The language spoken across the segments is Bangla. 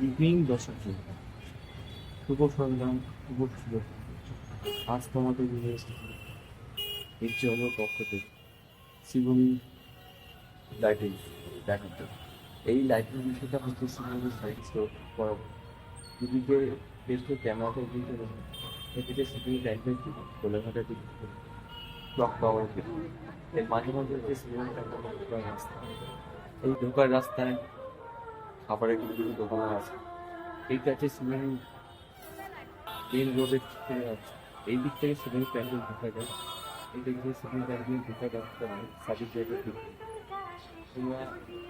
ইভিনিং 10টা শুভ সন্ধ্যা, শুভ সুযোগ। আজ তোমাদের নিয়ে এসেছি এর জন্য পক্ষ থেকে শিবনী লাইব্রেরি দেখাতে। এই লাইব্রেরি বিষয়টা হচ্ছে শিবনী সাহিত্য পড়াবো। দিদিকে দেখে ক্যামেরাতে দিকে এদিকে শিবনী লাইব্রেরি কোলাঘাটের দিকে ক্লক টাওয়ারের দিকে এর মাঝে মাঝে হচ্ছে শিবনী ঢোকার রাস্তা। এই ঢোকার রাস্তায় খাবারের কিছু দোকান আছে। এই কাছে শিবনী মেন রোডের থেকে যাচ্ছে। এই দিক থেকে শিবনী প্যান্ডেল ঢোকা যায়। এই দিক দিয়ে শিবনী প্যান্ডেল ঢোকা যাচ্ছে না সাবির জায়গার দিক থেকে। তোমরা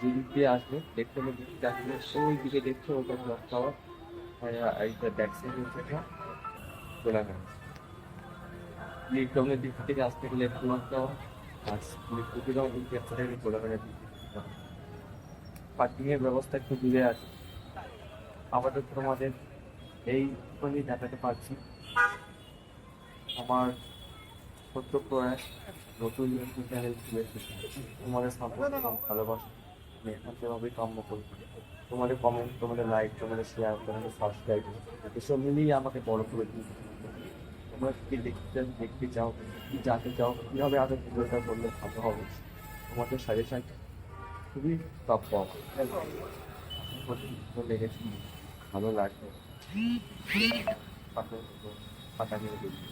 যে দিক দিয়ে আসবে দেখতে হবে, দিক দিয়ে আসলে ওই দিকে দেখছো ওটা ক্লক টাওয়ার, আর এইটা ব্যাক সাইড হচ্ছে একটা কোলাঘাট। লিটনের দিক থেকে আসতে গেলে ক্লক টাওয়ার, আর কুটিগাঁও দিক দিয়ে আসতে গেলে কোলাঘাটের দিক থেকে পার্কিং এর ব্যবস্থা একটু দূরে আছে। আপাতত তোমাদের এইটুকুনি দেখাতে পারছি। আমার ছোট্ট প্রয়াস নতুন ইউটিউব চ্যানেল খুলে এসেছে। তোমাদের সাপোর্ট এবং ভালোবাসা আমি এভাবেই কাম্য করি। তোমাদের কমেন্ট, তোমাদের লাইক, তোমাদের শেয়ার, তোমাদের সাবস্ক্রাইব এসব মিলিয়ে আমাকে বড় করে দিই। তোমরা কি দেখতে চাও, কি জানতে চাও, কীভাবে আগে ভিডিওটা করলে ভালো হবে, তোমাদের সাজেশন খুবই প্রাপ্য। লেগেছে, ভালো লাগবে পাতা নিয়ে দেখি।